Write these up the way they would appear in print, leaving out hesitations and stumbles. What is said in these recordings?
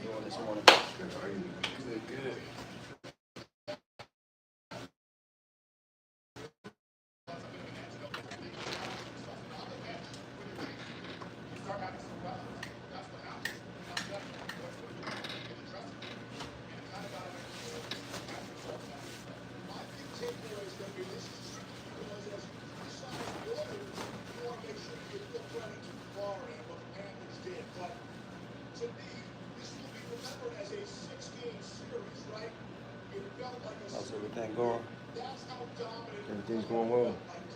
doing this morning? Good, how are you? Good, good. How's everything going? Everything's going well.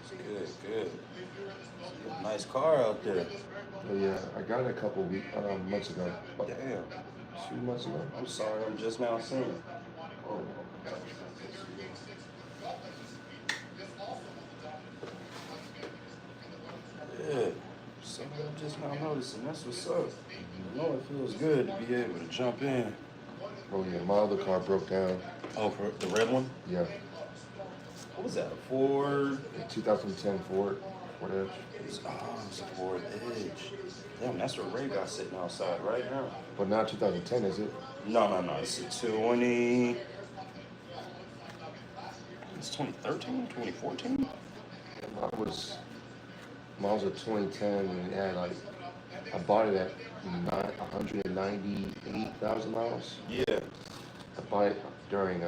Good, good. Nice car out there. Oh yeah, I got it a couple months ago. Damn. 2 months ago. I'm sorry, I'm just now seeing it. Oh. Yeah. Something I'm just now noticing. That's what's up. I know it feels good to be able to jump in. Oh yeah, my other car broke down. Oh, for the red one? Yeah. What was that? A Ford? A 2010 Ford Edge. It's a Ford Edge. Damn, that's what Ray got sitting outside right now. But not 2010, is it? No. It's a 20. It's 2013, 2014? Mine was a 2010 and it had I bought it at 198,000 miles. Yeah. I bought it during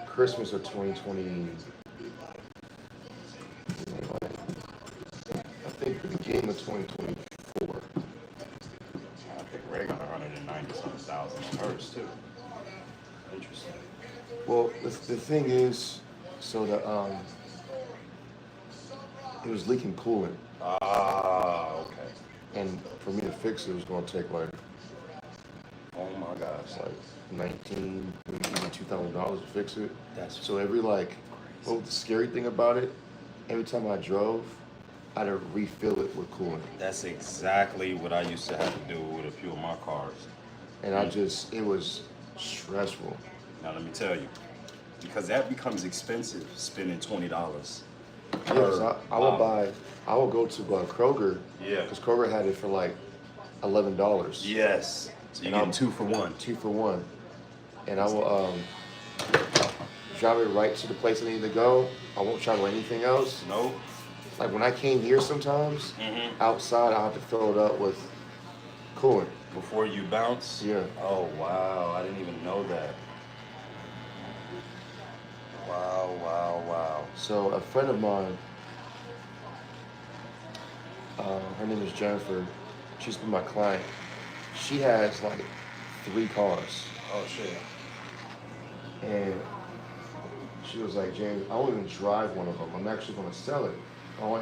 Christmas of 2020. I think the beginning of 2024. I think Ray got 190-something thousand on hers too. Interesting. Well, the thing is, so it was leaking coolant, Ah, okay. and for me to fix it was going to take like Oh my gosh. $19, maybe even $2,000 to fix it. That's So every well, the scary thing about it, every time I drove, I had to refill it with coolant, That's exactly what I used to have to do with a few of my cars. and it was stressful. Now let me tell you, because that becomes expensive, spending $20. Yeah, 'cause I will go to Kroger. Yeah. Because Kroger had it for like $11. Yes. So you're getting 2 for 1. 2 for 1. And I will drive it right to the place I need to go. I won't travel anything else. Nope. Like when I came here sometimes, outside I have to fill it up with coolant. Before you bounce? Yeah. Oh, wow. I didn't even know that. Wow. So a friend of mine, her name is Jennifer. She's been my client. She has like 3 cars. Oh, shit. And she was like, James, I won't even drive one of them. I'm actually going to sell it. I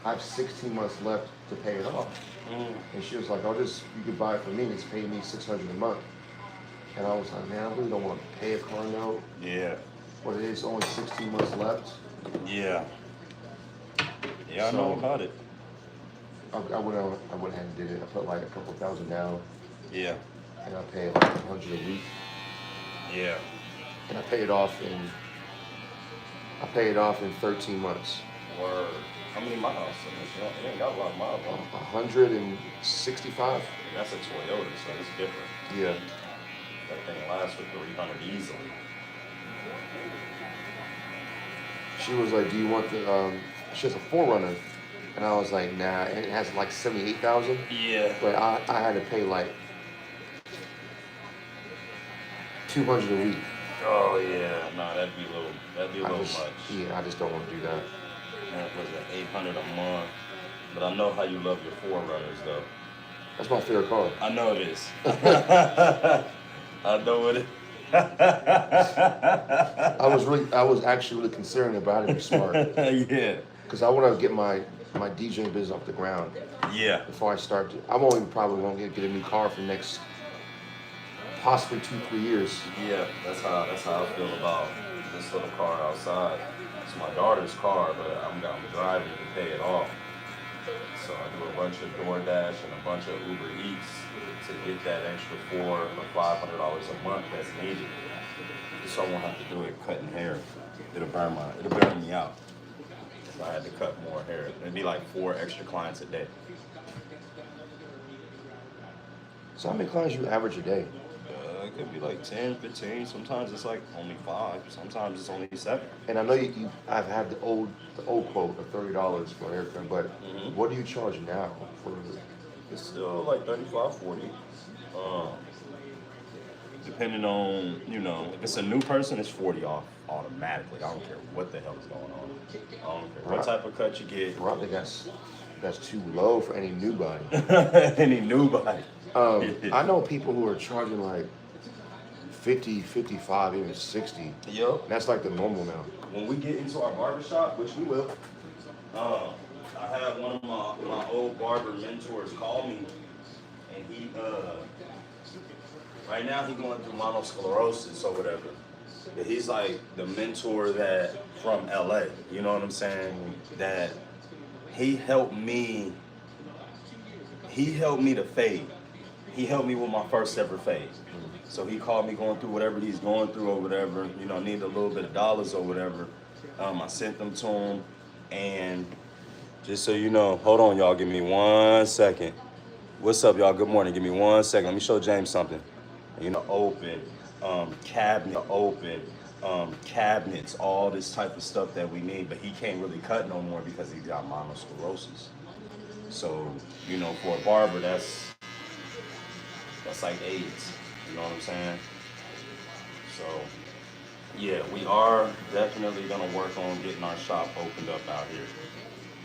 have 16 months left to pay it off. And she was like, you could buy it for me. It's paying me $600 a month. And I was like, man, I really don't want to pay a car note. Yeah. But it is only 16 months left. Yeah. Yeah, I know about it. I went ahead and did it. I put like a couple thousand down. Yeah. And I paid like $100 a week. Yeah. And I paid it off in 13 months. Word. How many miles? It ain't got a lot of miles on it. 165. That's a Toyota, so it's different. Yeah. That thing lasts for 300 easily. She was like, do you want she has a 4Runner. And I was like, nah, and it has like 78,000. Yeah. But I had to pay like $200 a week. Oh yeah, no, that'd be a little much. Yeah, I just don't want to do that. That was $800 a month. But I know how you love your 4Runners though. That's my favorite car. I know it is. I know it is. I was actually really concerned about it. Smart. Yeah. Because I want to get my DJing business off the ground. Yeah. Before I start, probably won't get a new car for the next possibly 2-3 years. Yeah, that's how I feel about this little car outside. It's my daughter's car, but I'm driving to pay it off. So I do a bunch of DoorDash and a bunch of Uber Eats to get that extra $400 or $500 a month that's needed. So I won't have to do it cutting hair. It'll burn me out if I had to cut more hair. It'd be like 4 extra clients a day. So how many clients you average a day? It could be like 10, 15. Sometimes it's like only 5. Sometimes it's only 7. And I know I've had the old quote of $30 for a haircut, but what do you charge now for? It's still like 35, 40. Depending on, if it's a new person, it's 40 off automatically. I don't care what the hell is going on. I don't care what type of cut you get. Bro, I think that's too low for any new body. Any new body. I know people who are charging like 50, 55, even 60. Yup. That's like the normal now. When we get into our barbershop, which we will, I had one of my old barber mentors call me, and he, right now he's going through monosclerosis or whatever. But he's like the mentor that from LA, you know what I'm saying? That he helped me to fade. He helped me with my first ever fade. So he called me going through whatever he's going through or whatever, needed a little bit of dollars or whatever. I sent them to him, and just so you know, hold on y'all, give me 1 second. What's up y'all, good morning, give me 1 second. Let me show James something. Open, cabinets, all this type of stuff that we need, but he can't really cut no more because he got monosclerosis. So, for a barber, that's like AIDS. You know what I'm saying? So, yeah, we are definitely gonna work on getting our shop opened up out here,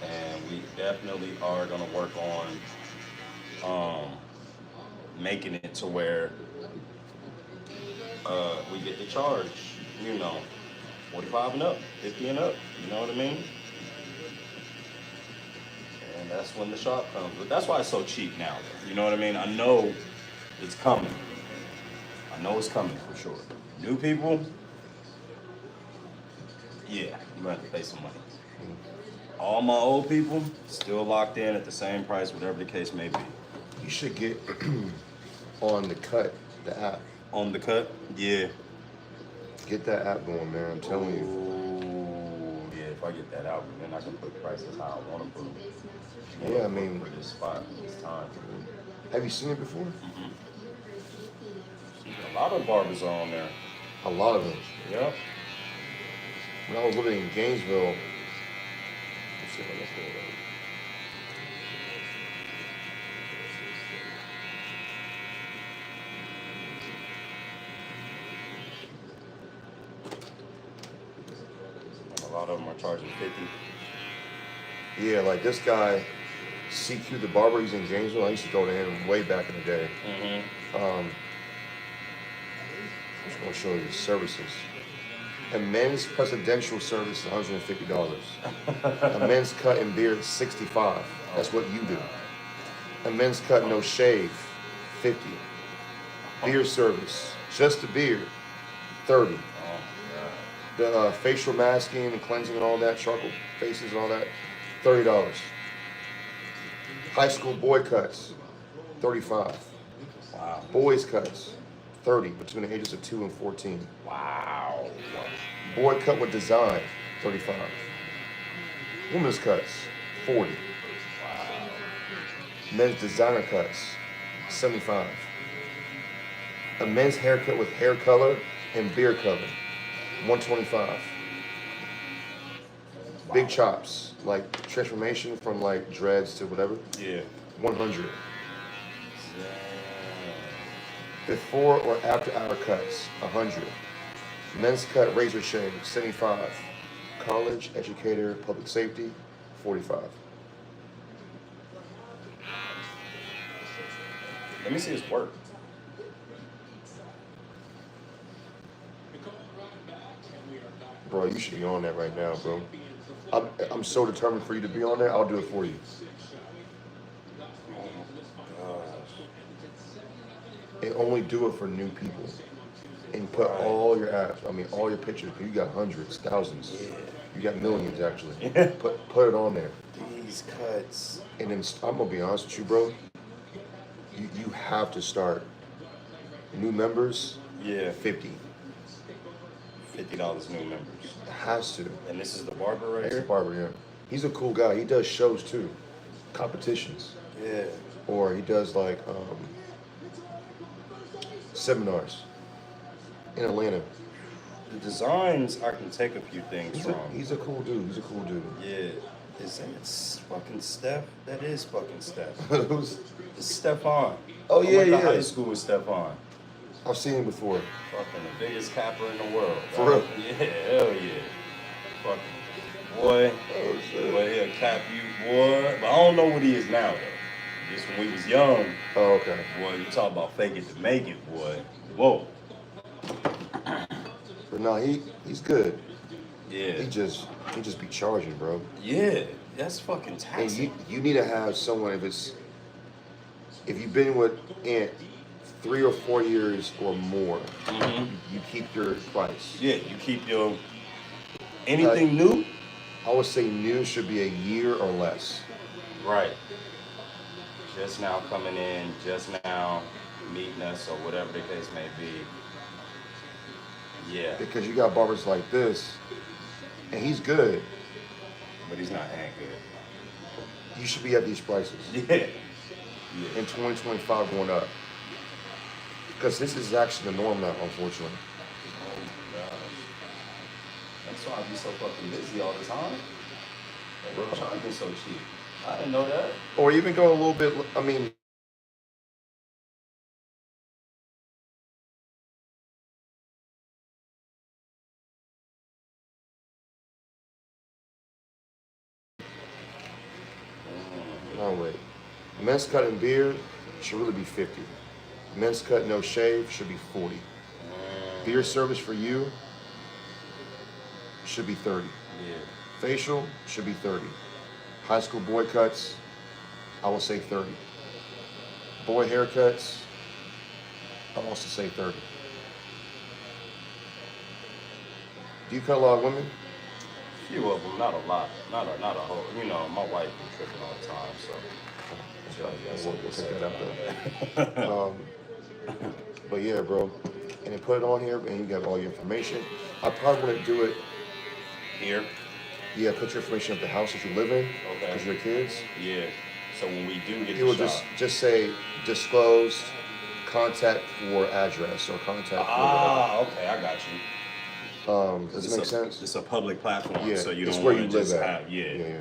and we definitely are gonna work on making it to where we get to charge, 45 and up, 50 and up. You know what I mean? And that's when the shop comes. But that's why it's so cheap now. You know what I mean? I know it's coming. I know it's coming for sure. New people, yeah, you're gonna have to pay some money. All my old people still locked in at the same price, whatever the case may be. You should get on the cut, the app. On the cut, yeah. Get that app going, man. I'm telling you. Ooh, yeah. If I get that out, then I can put prices how I want to put them. Yeah, I mean, for this spot, this time. Have you seen it before? A lot of barbers are on there. A lot of them. Yep. When I was living in Gainesville, let's see if I can pull it up. A lot of them are charging 50. Yeah, like this guy, CQ the barber, he's in Gainesville. I used to go to him way back in the day. I'm just gonna show you his services. A men's presidential service, $150. A men's cut and beard, $65. That's what you do. A men's cut no shave, $50. Beard service, just the beard, $30. The facial masking and cleansing and all that, charcoal faces and all that, $30. High school boy cuts, $35. Wow. Boys cuts, $30, between the ages of 2 and 14. Wow. Boy cut with design, $35. Women's cuts, $40. Wow. Men's designer cuts, $75. A men's haircut with hair color and beard color, $125. Big chops, like transformation from like dreads to whatever, Yeah. $100. Before or after hour cuts, $100. Men's cut razor shave, $75. College, educator, public safety, $45. Let me see his work. Bro, you should be on that right now, bro. I'm so determined for you to be on there. I'll do it for you. And only do it for new people. And put all your apps, all your pictures. You got hundreds, thousands. You got millions, actually. Put it on there. These cuts. And then I'm gonna be honest with you, bro. You have to start. New members, Yeah. $50. $50 new members. It has to. And this is the barber right It's a here? barber, yeah. He's a cool guy. He does shows too, competitions, Yeah. or he does like seminars in Atlanta. The designs, I can take a few things He's from. he's a cool dude. He's a cool dude. Yeah. Is that fucking Steph? That is fucking Steph. Who's- It's Stephon. Oh, I yeah, went to yeah. high school with Stephon. I've seen him before. Fucking the biggest capper in the world. For real? Yeah, hell yeah. Fucking boy. Oh shit. Boy, he'll cap you, boy. But I don't know what he is now, though. Just when we was young, Oh, okay. boy, you talk about fake it to make it, boy. Whoa. But no, he's good. Yeah. He just be charging, bro. Yeah. That's fucking And taxing. you need to have someone if you've been with Ant 3 or 4 years or more, you keep your price. Yeah, you keep your anything new. I would say new should be a year or less. Right. Just now coming in, just now meeting us, or whatever the case may be. Yeah. Because you got barbers like this, and he's good. But he's not that good. You should be at these prices. Yeah. In 2025 going up. Because this is actually the norm now, unfortunately. Oh my gosh. That's why I be so fucking busy all the time. Bro, charging so cheap. I didn't know that. Or even go a little bit, I mean, no, wait. Men's cut and beard should really be 50. Men's cut no shave should be 40. Beard service for you should be 30. Yeah. Facial should be 30. High school boy cuts, I will say 30. Boy haircuts, I'll also say 30. Do you cut a lot of women? Few of them, not a lot. Not a whole. You know, my wife be tripping all the time, so. We'll take that out there. But yeah, bro. And then put it on here, and you got all your information. I probably wouldn't do it. Here? Yeah, put your information at the house that you live in, Okay. because your kids. Yeah. So when we do get You will the shot. just say disclosed contact for address or contact Okay, I got you. for whatever. Does it make It's sense? It's a public platform, Yeah, so you it's don't where want you to just live at. have, Yeah.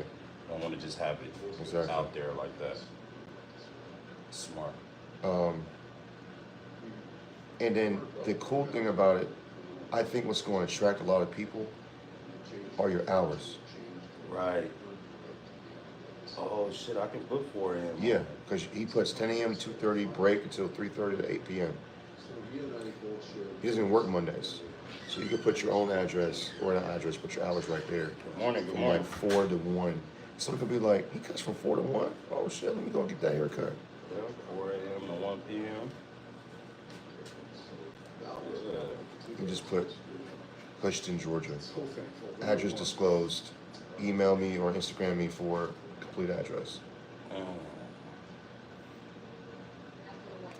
don't want to just have it Exactly. out there like that. Smart. And then the cool thing about it, I think what's going to attract a lot of people are your hours. Right. Oh shit, I can book 4 a.m. Yeah, because he puts 10 a.m. 2:30 break until 3:30 to 8 p.m. He doesn't even work Mondays. So you can put your own address, or not address, put your hours right there. Good morning, good From morning. like 4 to 1. Someone could be like, he cuts from 4 to 1? Oh shit, let me go get that haircut. Yeah, 4 a.m. to 1 p.m. You just put Houston, Georgia. Address disclosed. Email me or Instagram me for complete address.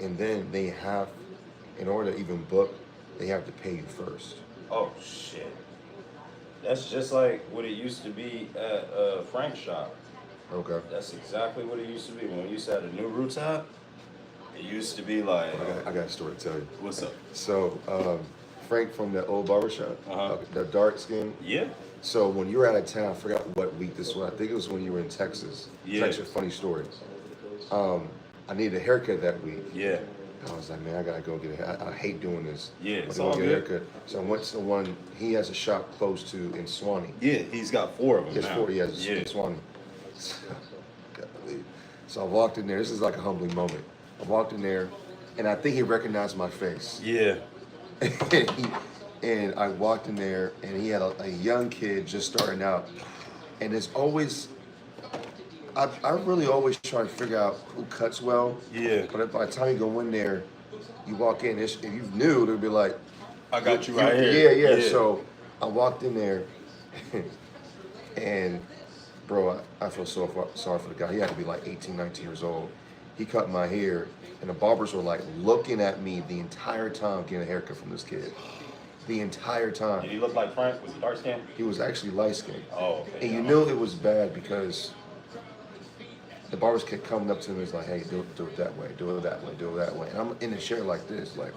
And then they have, in order to even book, they have to pay you first. Oh shit. That's just like what it used to be at Frank's shop. Okay. That's exactly what it used to be. When we used to have the new rooftop, it used to be like, I got a story to tell you. what's up? So, Frank from the old barbershop, Uh-huh. the dark skin. Yeah. So when you were out of town, I forgot what week this was. I think it was when you were in Texas. Yeah. It's actually a funny story. I needed a haircut that week. Yeah. I was like, man, I gotta go get a haircut. I hate doing this. Yeah, I it's go all get a good. haircut. So I went to the one, he has a shop close to in Swanee. Yeah, he's got 4 of them He has now. 40, yes, Yeah. in Swanee. So I walked in there. This is like a humbling moment. I walked in there, and I think he recognized my face. Yeah. And I walked in there, and he had a young kid just starting out. And there's always, I really always try to figure out who cuts well. Yeah. But by the time you go in there, you walk in, if you knew, they'd be like, I got you right here. Yeah. So I walked in there, and bro, I feel so sorry for the guy. He had to be like 18, 19 years old. He cut my hair, and the barbers were like looking at me the entire time getting a haircut from this kid. The entire time. Did he look like Frank? Was he dark skinned? He was actually light skinned. Oh, okay. And you knew it was bad because the barbers kept coming up to me and was like, hey, do it that way, do it that way, do it that way. And I'm in the chair like this, like,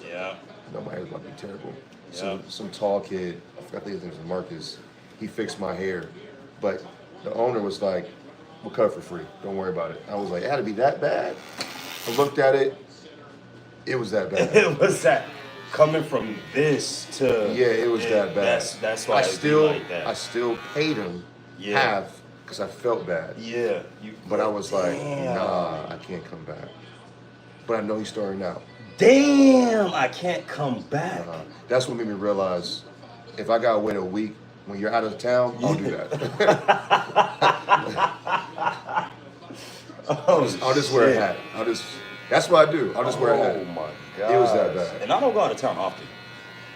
Yeah. No, my hair's about to be terrible. Yeah. Some tall kid, I forgot his name was Marcus. He fixed my hair, but the owner was like, "We'll cut it for free. Don't worry about it." I was like, "It had to be that bad." I looked at it. It was that bad. It was that coming from this to Yeah, it was that bad. That's why I still paid him half because I felt bad. Yeah, But I was like, damn. nah, I can't come back. But I know he's starting now. Damn, I can't come back. That's what made me realize if I gotta wait a week when you're out of town, I'll do that. I'll just wear a hat. That's what I do. I'll just wear a hat. Oh my god. It was that bad. And I don't go out of town often.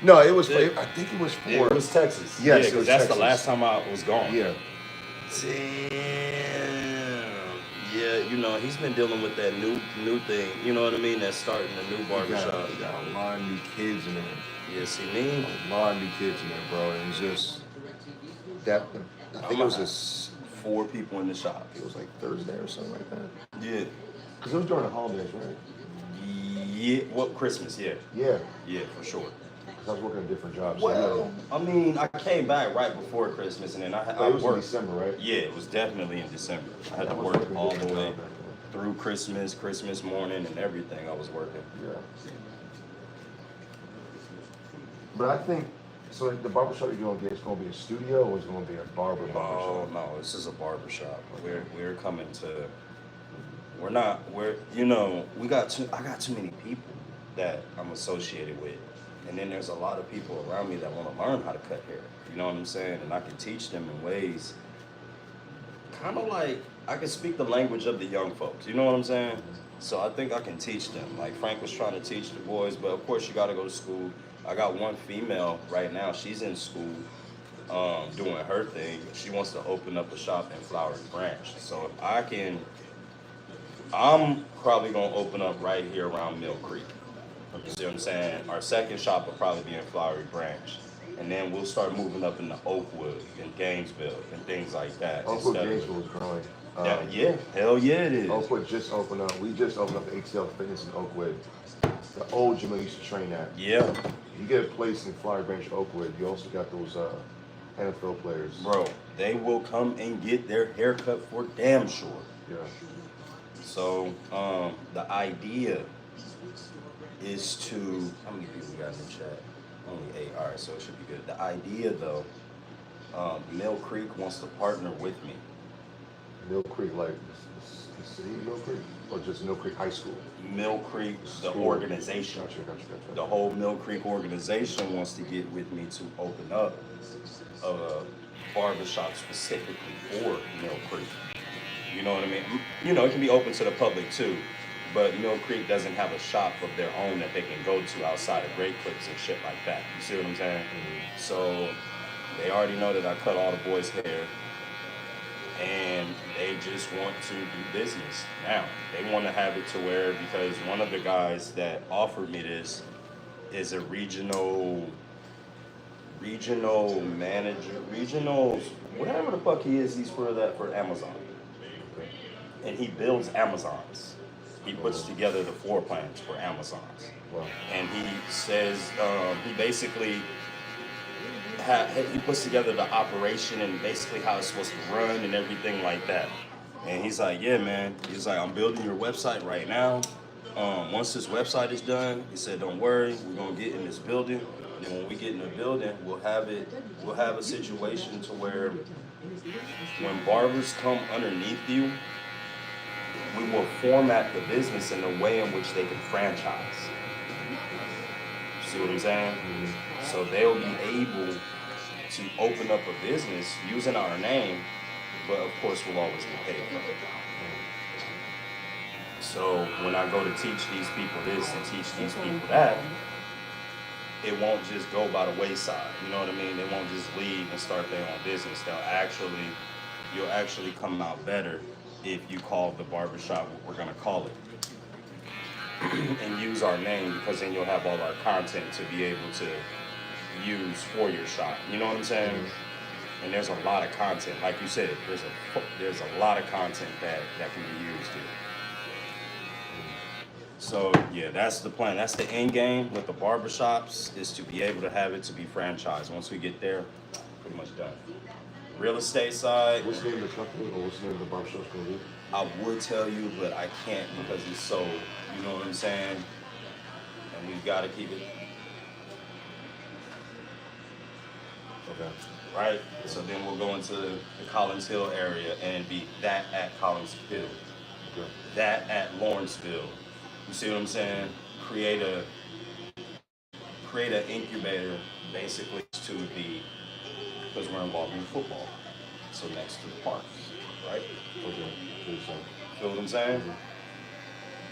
No, it was. I think it was for. It was Texas. Yes, because that's the last time I was gone. Yeah. Damn. Yeah, you know, he's been dealing with that new thing. You know what I mean? That's starting a new barbershop. You got a lot of new kids in there. Yeah, see me? A lot of new kids in there, bro. And it's just that. I think it was 4 people in the shop. It was like Thursday or something like that. Yeah. Because it was during the holidays, right? Yeah. Well, Christmas. Yeah. Yeah. Yeah, for sure. I was working a different job. Well, I mean, I came back right before Christmas, and then I it was worked. in December, right? Yeah, it was definitely in December. I had to work all the way through Christmas morning, and everything. I was working. Yeah. But I think so. The barbershop you're gonna get is gonna be a studio, or it's gonna be a barbershop? Oh no, this is a barbershop. We're coming to. We got I got too many people that I'm associated with. And then there's a lot of people around me that want to learn how to cut hair. You know what I'm saying? And I can teach them in ways kind of like I can speak the language of the young folks. You know what I'm saying? So I think I can teach them. Like Frank was trying to teach the boys, but of course you got to go to school. I got one female right now. She's in school doing her thing. She wants to open up a shop in Flowery Branch. So if I'm probably going to open up right here around Mill Creek. You see what I'm saying? Our second shop will probably be in Flowery Branch. And then we'll start moving up into Oakwood and Gainesville and things like that. Oakwood, Gainesville is growing. Yeah, hell yeah it is. Oakwood just opened up. We just opened up ATL Fitness in Oakwood. The old gym I used to train at. Yeah. You get a place in Flowery Branch, Oakwood. You also got those NFL players. Bro, they will come and get their haircut for damn sure. Yeah. So the idea is to, how many people we got in the chat? Only 8. All right, so it should be good. The idea though, Mill Creek wants to partner with me. Mill Creek, like the city of Mill Creek, or just Mill Creek High School? Mill Creek, the organization. Gotcha. The whole Mill Creek organization wants to get with me to open up a barbershop specifically for Mill Creek. You know what I mean? You know, it can be open to the public too, but Mill Creek doesn't have a shop of their own that they can go to outside of Great Clips and shit like that. You see what I'm saying? Mm-hmm. So they already know that I cut all the boys' hair, and they just want to do business. Now, they want to have it to where, because one of the guys that offered me this is a regional manager, whatever the fuck he is, he's for Amazon. And he builds Amazons. He puts together the floor plans for Amazons. Wow. And he says, he basically, he puts together the operation and basically how it's supposed to run and everything like that. And he's like, yeah, man. He's like, I'm building your website right now. Once this website is done, he said, don't worry, we're gonna get in this building. And when we get in the building, we'll have a situation to where when barbers come underneath you, we will format the business in a way in which they can franchise. See what I'm saying? Mm-hmm. So they'll be able to open up a business using our name, but of course we'll always get paid for it. So when I go to teach these people this and teach these people that, it won't just go by the wayside. You know what I mean? They won't just leave and start their own business. You'll actually come out better if you call the barbershop what we're gonna call it. And use our name, because then you'll have all our content to be able to use for your shop. You know what I'm saying? Mm-hmm. And there's a lot of content. Like you said, there's a lot of content that can be used here. So yeah, that's the plan. That's the end game with the barbershops, is to be able to have it to be franchised. Once we get there, pretty much done. Real estate side, What's the name of the company or what's the name of the barbershop's gonna be? I would tell you, but I can't because it's sold. You know what I'm saying? And we've got to keep it Okay. right. So then we'll go into the Collins Hill area and be that at Collins Hill, Okay. that at Lawrenceville. You see what I'm saying? Create an incubator basically to the, because we're involved in football. So next to the parks, right? Okay. Feel what I'm saying?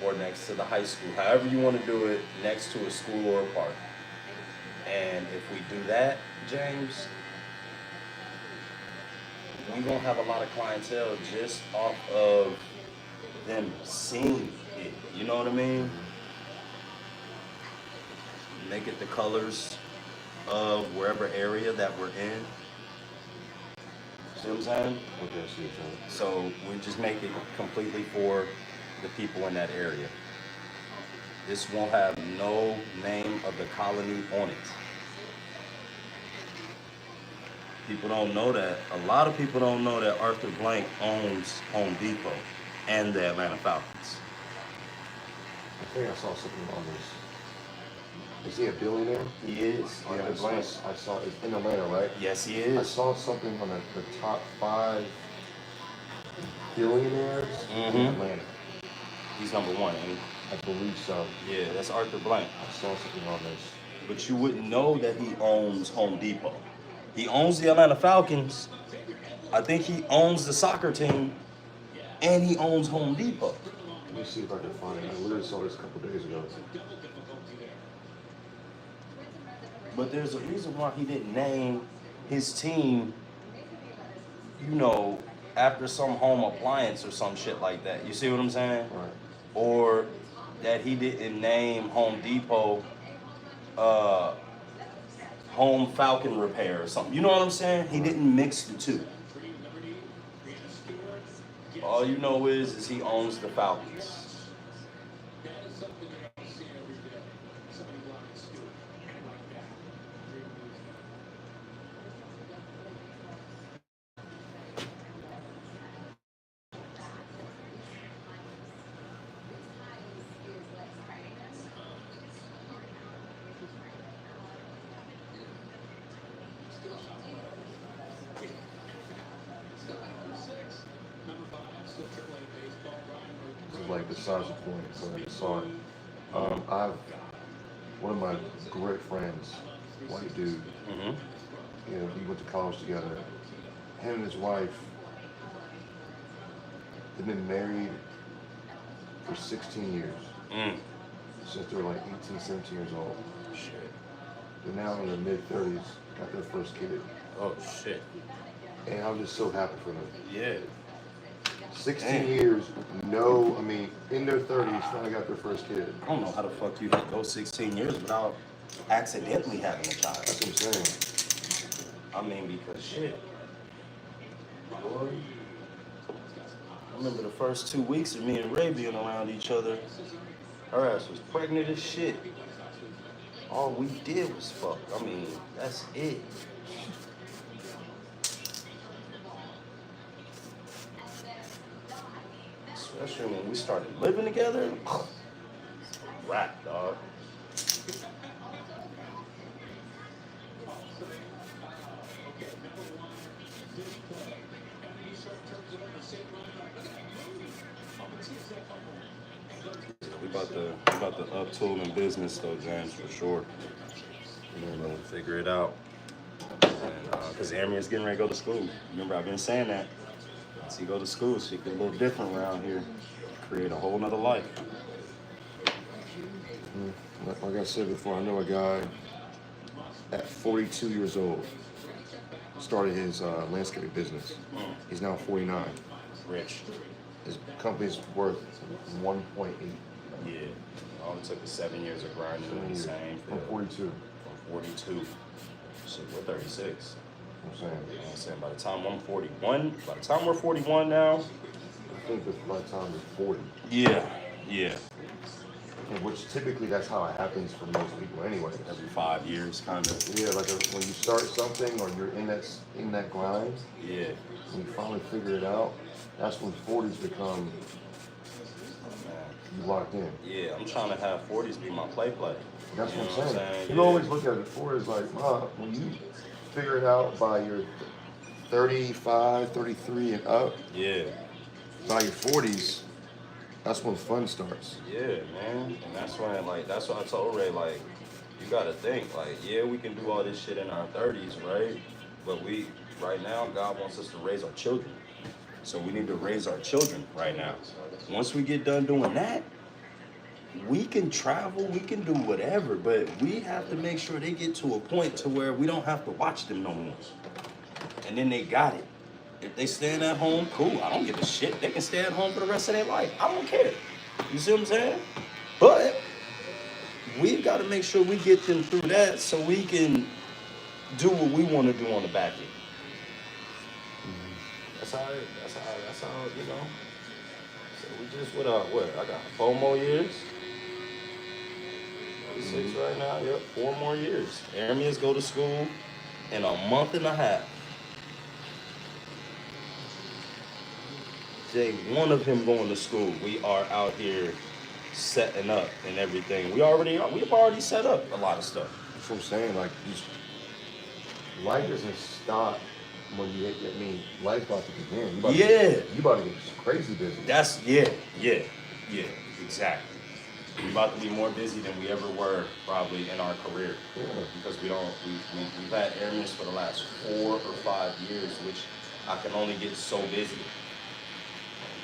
Or next to the high school, however you want to do it, next to a school or a park. And if we do that, James, we're gonna have a lot of clientele just off of them seeing it. You know what I mean? Make it the colors of wherever area that we're in. See what I'm saying? Okay, I see what you're saying. So we just make it completely for the people in that area. This won't have no name of the colony on it. People don't know that. A lot of people don't know that Arthur Blank owns Home Depot and the Atlanta Falcons. I think I saw something on this. Is he a billionaire? He is. Yeah, Arthur Blank. I saw it's in Atlanta, right? Yes, he I is. saw something on the top 5 billionaires in Mhm. Atlanta. He's number one, ain't I believe so. he? Yeah, that's Arthur Blank. I saw something on this. But you wouldn't know that he owns Home Depot. He owns the Atlanta Falcons. I think he owns the soccer team, and he owns Home Depot. Let me see if I can find it. I literally saw this a couple days ago. But there's a reason why he didn't name his team, you know, after some home appliance or some shit like that. You see what I'm saying? Right. Or that he didn't name Home Depot Home Falcon Repair or something. You know what I'm saying? He didn't mix the two. All you know is he owns the Falcons. This is like the size of point, so I just saw it. I've one of my great friends, white dude. Mm-hmm. You know, we went to college together. Him and his wife, they've been married for 16 years. Since they were like 18, 17 years old. Shit. They're now in their mid-30s, got their first kid. Oh shit. And I'm just so happy for them. Yeah. 16 Damn. years, no, I mean, in their 30s, finally got their first kid. I don't know how the fuck you can go 16 years without accidentally having a child. That's what I'm saying. I mean, because shit. Boy, I remember the first 2 weeks of me and Ray being around each other. Her ass was pregnant as shit. All we did was fuck. I mean, that's it. Especially when we started living together. Rap, dog. We about to up tool in business though, James, for sure. You know, we'll figure it out. And because Amria's getting ready to go to school. Remember, I've been saying that. Once he go to school, she get a little different around here. Create a whole nother life. Like I said before, I know a guy at 42 years old started his landscaping business. He's now 49. Rich. His company's worth 1.8. Yeah. All it took is 7 years of grinding in the same From field. 42. From 42. Shit, we're 36. I'm saying. You know what I'm saying? By the time I'm 41, by the time we're 41 now, I think that by the time you're 40. yeah, yeah. which typically that's how it happens for most people anyway. Every 5 years, kind of. Yeah, like when you start something or you're in that grind, Yeah. when you finally figure it out, that's when 40s become you locked in. Yeah, I'm trying to have 40s be my play. That's You know what I'm saying. You Yeah. always look at it 40s like, when you figure it out by your 35, 33 and up, Yeah. by your 40s, that's when fun starts. Yeah, man. And that's when, like, that's what I told Ray, like, you gotta think, like, yeah, we can do all this shit in our 30s, right? But right now, God wants us to raise our children. So we need to raise our children right now. Once we get done doing that, we can travel, we can do whatever, but we have to make sure they get to a point to where we don't have to watch them no more. And then they got it. If they staying at home, cool. I don't give a shit. They can stay at home for the rest of their life. I don't care. You see what I'm saying? But we've got to make sure we get them through that so we can do what we want to do on the back end. That's how, you know. So we just, what? I got 4 more years. 36 right now, yep, 4 more years. Aramians go to school in a month and a half. Day one of him going to school, we are out here setting up and everything. We've already set up a lot of stuff. That's what I'm saying. Like, life doesn't stop when you hit. I mean, life's about to begin. You about to get crazy busy. That's exactly. We're about to be more busy than we ever were probably in our career. Yeah. Because we've had airmen for the last 4 or 5 years, which I can only get so busy.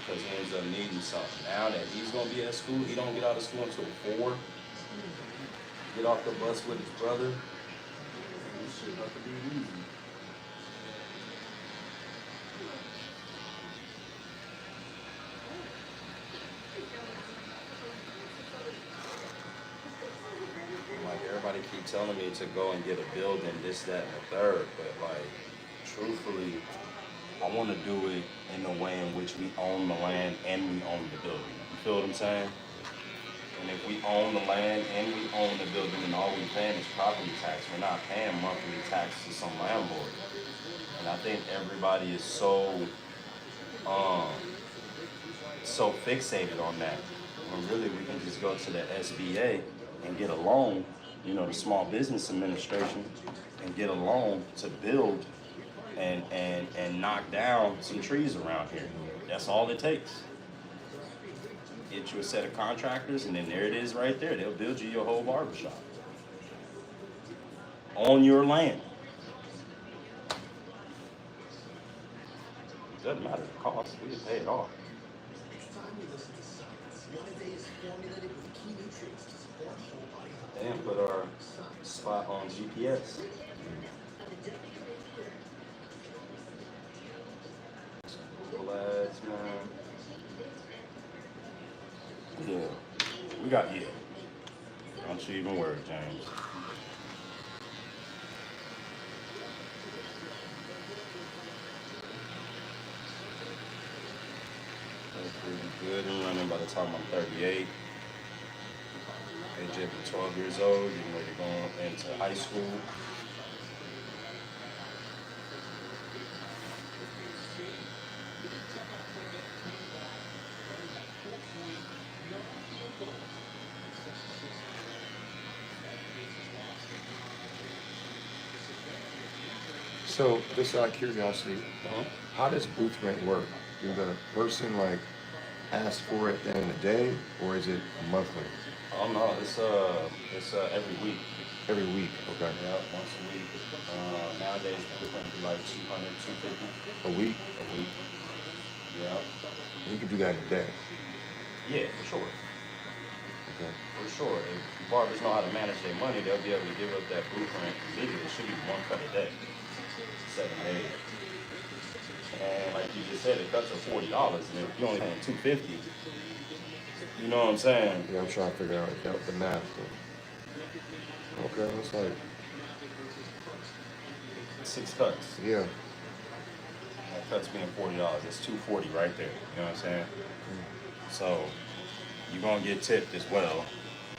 Because he ends up needing something. Now that he's gonna be at school, he don't get out of school until 4. Get off the bus with his brother. This shit about to be easy. Like, everybody keep telling me to go and get a building, this, that, and the third, but like, truthfully, I want to do it in the way in which we own the land and we own the building. You feel what I'm saying? And if we own the land and we own the building and all we're paying is property tax, we're not paying monthly tax to some landlord. And I think everybody is so fixated on that. When really we can just go to the SBA and get a loan, you know, the Small Business Administration, and get a loan to build and knock down some trees around here. That's all it takes. Get you a set of contractors, and then there it is right there. They'll build you your whole barbershop on your land. Doesn't matter the cost. We just pay it off. And put our spot on GPS. Lads, man. Yeah. We got you. Don't you even worry, James. That's pretty good and running by the time I'm 38. AJ be 12 years old, getting ready to go into high school. So, just out of curiosity, how does booth rent work? Do the person like ask for it at the end of the day, or is it monthly? Oh no, it's every week. Every week, okay. Yeah, once a week. Nowadays the booth rent be like 200, 250 A week? a week. Yeah. You can do that in a day. Yeah, for sure. Okay. For sure. If barbers know how to manage their money, they'll be able to give up that booth rent immediately. It should be 1 cut a day. 7 days. And like you just said, the cuts are $40, and if you're only paying $250, you know what I'm saying? Yeah, I'm trying to figure out the math. Okay, that's like 6 cuts. yeah. That cut's being $40. That's $240 right there. You know what I'm saying? So you're gonna get tipped as well.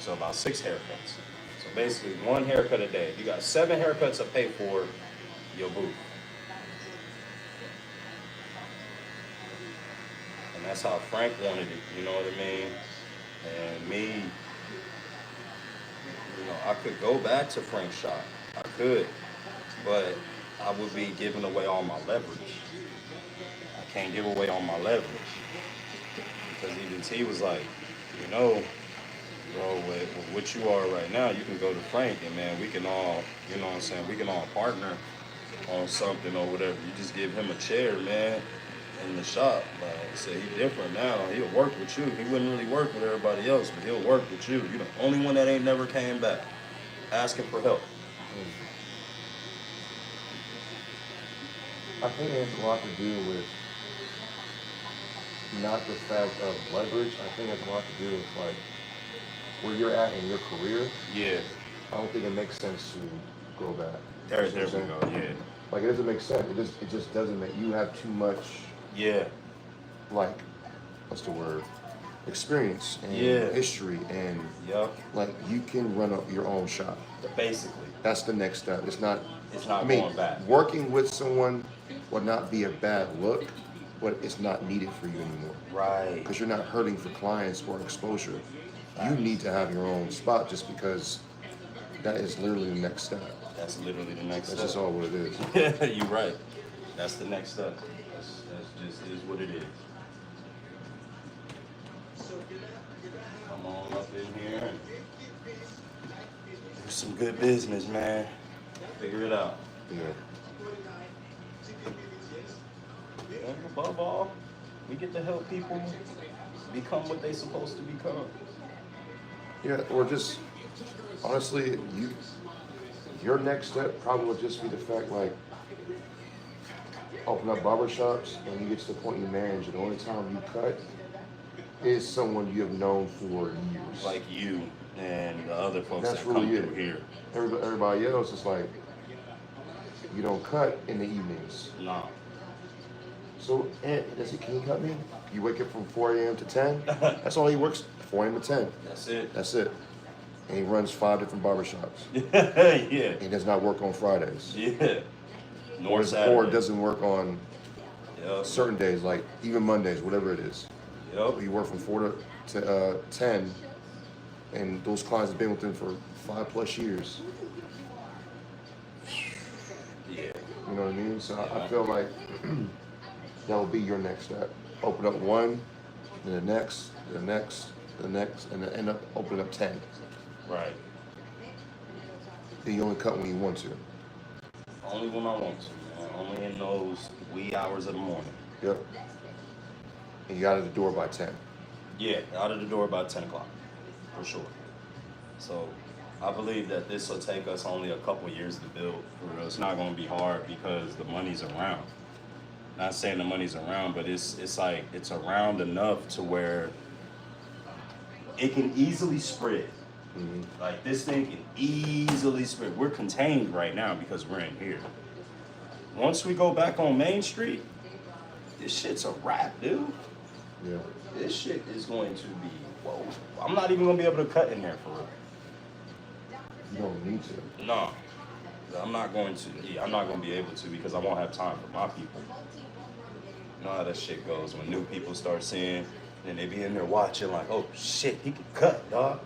So about 6 haircuts. So basically 1 haircut a day. You got 7 haircuts to pay for your booth. And that's how Frank wanted it, you know what I mean? And me, I could go back to Frank's shop. I could, but I would be giving away all my leverage. I can't give away all my leverage. Because even T was like, bro, with what you are right now, you can go to Frank and man, we can all, we can all partner on something or whatever. You just give him a chair, man, in the shop. Like I said, he's different now. He'll work with you. He wouldn't really work with everybody else, but he'll work with you. You're the only one that ain't never came back asking for help. I think it has a lot to do with not the fact of leverage. I think it has a lot to do with like where you're at in your career. Yeah. I don't think it makes sense to go back. There we go. Yeah. Like it doesn't make sense. It just doesn't make you have too much. Yeah. Like, what's the word? Experience and history and like you can run up your own shop. Basically. That's the next step. It's not going back. Working with someone would not be a bad look, but it's not needed for you anymore. Right. Because you're not hurting for clients or exposure. You need to have your own spot just because that is literally the next step. That's literally the next step. That's just all what it is. You're right. That's the next step. That's just is what it is. Come on up in here and do some good business, man. Figure it out. Yeah. And above all, we get to help people become what they're supposed to become. Yeah, or just honestly, your next step probably would just be the fact like open up barbershops and you get to the point you manage and the only time you cut is someone you have known for years. Like you and the other folks That's that really come through here. Everybody else is like, you don't cut in the evenings. No. So, can you cut me? You wake up from 4 a.m. to 10? That's all he works, 4 a.m. to 10. That's it. And he runs 5 different barbershops. Yeah. He does not work on Fridays. Yeah. Or doesn't work on certain days, like even Mondays, whatever it is. Yep. He worked from 4 to 10, and those clients have been with him for 5+ years. Yeah. You know what I mean? So I feel like that will be your next step. Open up 1, then the next, the next, the next, and then end up opening up 10. Right. Then you only cut when you want to. Only when I want to, man. Only in those wee hours of the morning. Yep. And you out of the door by 10. Yeah, out of the door by 10 o'clock, for sure. So I believe that this will take us only a couple years to build. For real. It's not going to be hard because the money's around. Not saying the money's around, but it's like it's around enough to where it can easily spread. Mm-hmm. Like this thing can easily spread. We're contained right now because we're in here. Once we go back on Main Street, this shit's a wrap, dude. Yeah. This shit is going to be, whoa. I'm not even going to be able to cut in there for real. You don't need to. No. I'm not going to. Yeah, I'm not going to be able to because I won't have time for my people. You know how that shit goes. When new people start seeing, and they be in there watching like, oh shit, he can cut, dog.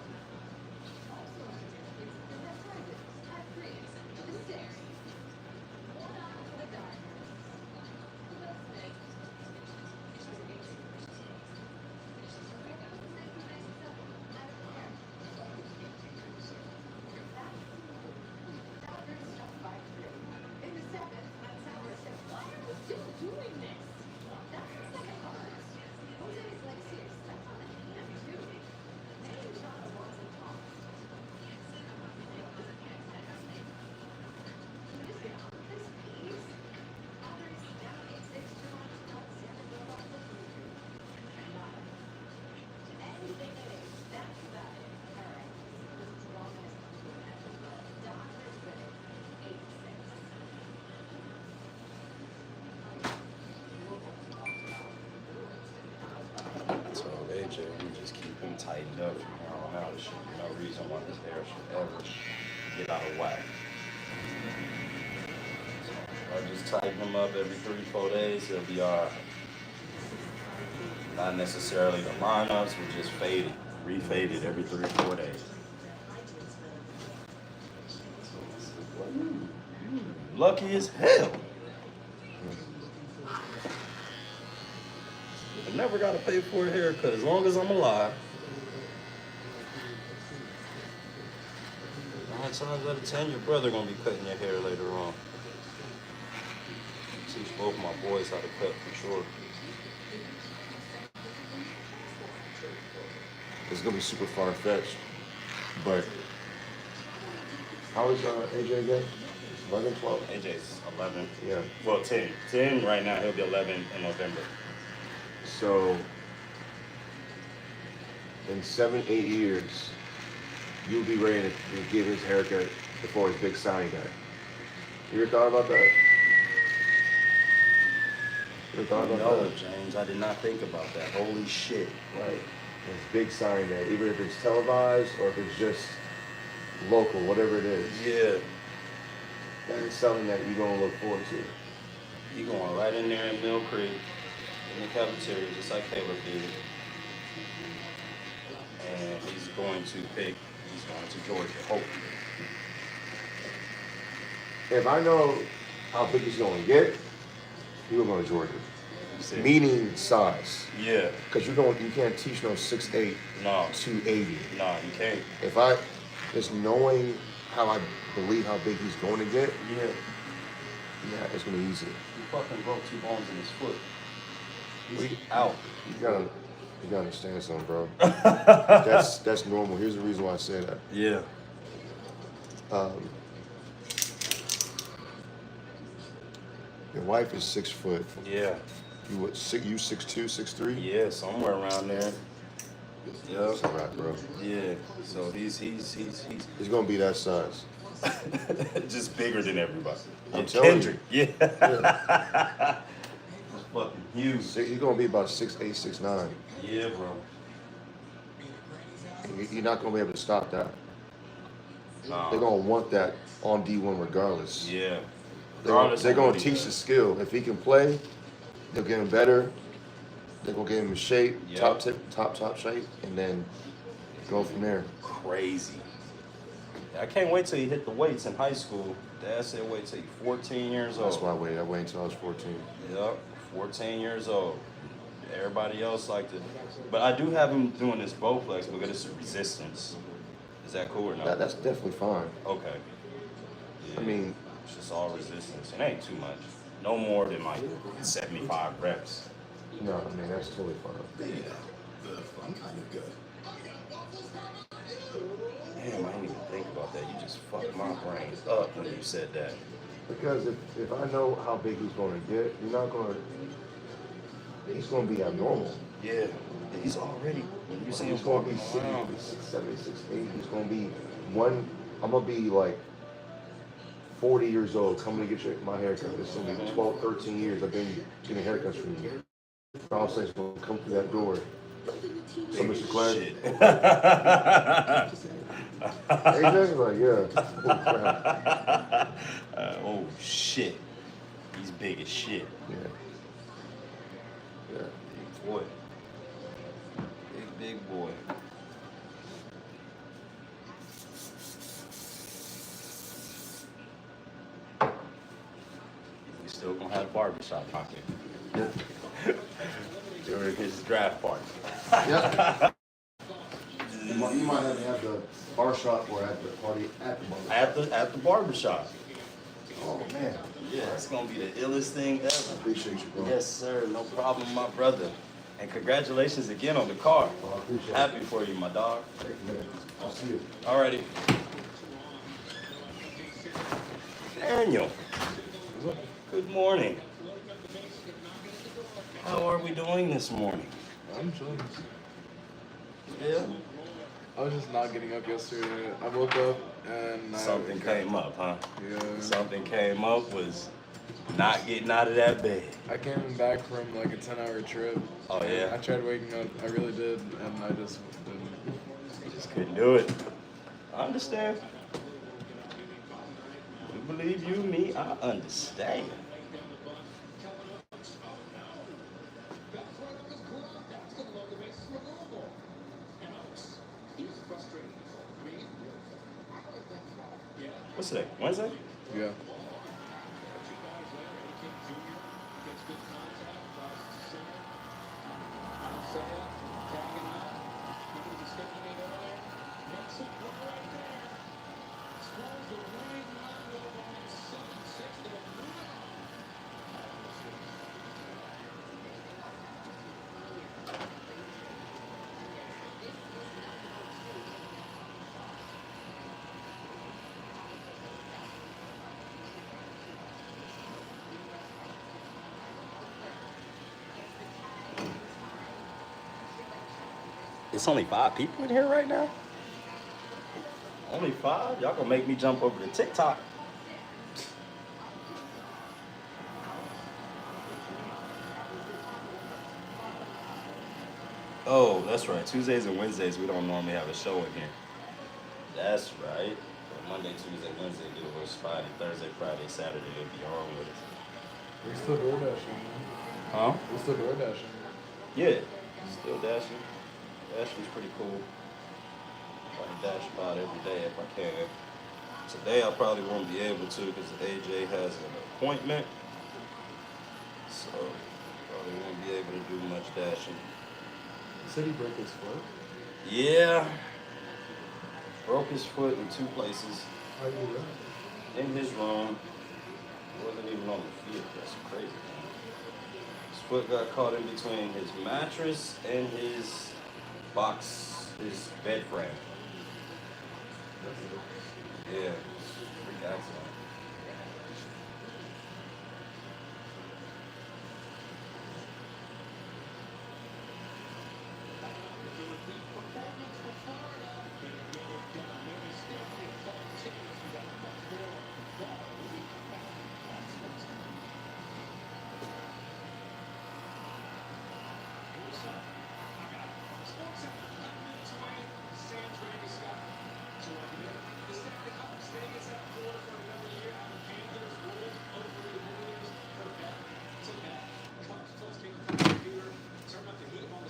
So AJ, we just keep him tightened up from here on out and shit, you know? no reason why this hair should ever get out of whack. I just tighten him up every 3-4 days, he'll be alright. Not necessarily the lineups, but just faded, refaded every 3-4 days. Lucky as hell. I never gotta pay for a haircut as long as I'm alive. 9 times out of 10, your brother gonna be cutting your hair later on. Teach both my boys how to cut for sure. It's gonna be super far-fetched, but how is AJ again? 11, 12? AJ's 11. Yeah. Well, 10. 10 right now. He'll be 11 in November. So, in 7, 8 years, you'll be ready to give his haircut before his big signing day. You ever thought about that? You ever thought about No, that? James, I did not think about that. Holy shit. Right. His big signing day, even if it's televised or if it's just local, whatever it is. Yeah. That is something that you're gonna look forward to. He going right in there in Mill Creek, in the cafeteria, just like Caleb did. And he's going to Georgia, hopefully. If I know how big he's gonna get, he will go to Georgia. Meaning size. Yeah. Because you can't teach no 6'8", No. 280. No, you can't. If I just knowing how I believe how big he's going to get, Yeah. yeah, it's gonna be easy. He fucking broke 2 bones in his foot. He's out. You gotta understand something, bro. That's normal. Here's the reason why I say that. Yeah. Your wife is 6 foot. Yeah. You what? You 6'2", 6'3"? Yeah, somewhere around there. Yeah. That's all right, bro. Yeah. So he's He's gonna be that size. just bigger than everybody. I'm And telling Kendrick. you. Yeah. He's fucking huge. He's gonna be about 6'8", 6'9". Yeah, bro. And you're not gonna be able to stop that. Nah. They're gonna want that on D1 regardless. Yeah. They're gonna teach the skill. If he can play, they'll get him better. They're gonna get him in shape, Yep. top shape, and then go from there. Crazy. I can't wait till he hit the weights in high school. Dad said wait till you're 14 years old. That's why I waited. I waited until I was 14. Yep, 14 years old. Everybody else like to, but I do have him doing this Bowflex because it's resistance. Is that cool or not? That's definitely fine. Okay. Yeah. I mean, It's just all resistance. It ain't too much. No more than like 75 reps. no, I mean that's totally fine. Damn, I didn't even think about that. You just fucked my brain up when you said that. Because if I know how big he's gonna get, he's gonna be abnormal. Yeah. He's already, when you see him He's gonna be walking around. 6'7", 6'8". He's gonna be I'm gonna be like 40 years old coming to get my haircut. This is gonna be 12, 13 years I've been getting haircuts from you. All I'm saying is gonna come through that door. So Mr. Clark, Shit. AJ's like, yeah. Holy crap. Oh shit. He's big as shit. Yeah. Yeah. Big boy. Big boy. We still gonna have barbershop pocket. Yeah. During his draft party. Yeah. You might have the bar shop or at the party at the bar. At the barbershop. Oh man. Yeah, it's gonna be the illest thing ever. I appreciate you, bro. Yes, sir. No problem, my brother. And congratulations again on the car. Oh, I appreciate it. Happy for you, my dog. Thank you, man. I'll see you. Alrighty. Daniel. Good morning. How are we doing this morning? I'm chilling. Yeah. I was just not getting up yesterday. I woke up and Something came up, huh? Yeah. Something came up was not getting out of that bed. I came back from like a 10-hour trip. Oh, yeah? I tried waking up. I really did, and I just didn't. You just couldn't do it. I understand. You believe you, me, I understand. What's today? Wednesday? Yeah. It's only 5 people in here right now? Only 5? Y'all gonna make me jump over to TikTok. Oh, that's right. Tuesdays and Wednesdays, we don't normally have a show in here. That's right. But Monday, Tuesday, Wednesday, do it was Friday, Thursday, Friday, Saturday, it'd be on with us. We're still door dashing. Huh? We're still door dashing. Yeah. Still dashing. Dashing's pretty cool. I can dash about every day if I can. Today I probably won't be able to because AJ has an appointment. So probably won't be able to do much dashing. He said he broke his foot. Yeah. Broke his foot in 2 places. How do you do that? In his room. Wasn't even on the field. That's crazy, man. His foot got caught in between his mattress and his box, his bed frame. Yeah. Freak accident.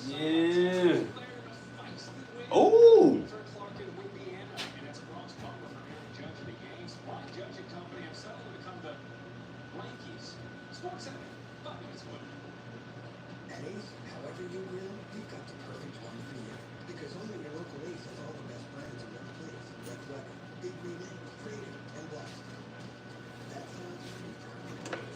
Yeah. Oh. At Ace, however you grill, we've got the perfect one for you. Because only your local Ace has all the best brands in one place. Like Weber, Big Green Egg, Creative, and Blast. That sounds pretty perfect.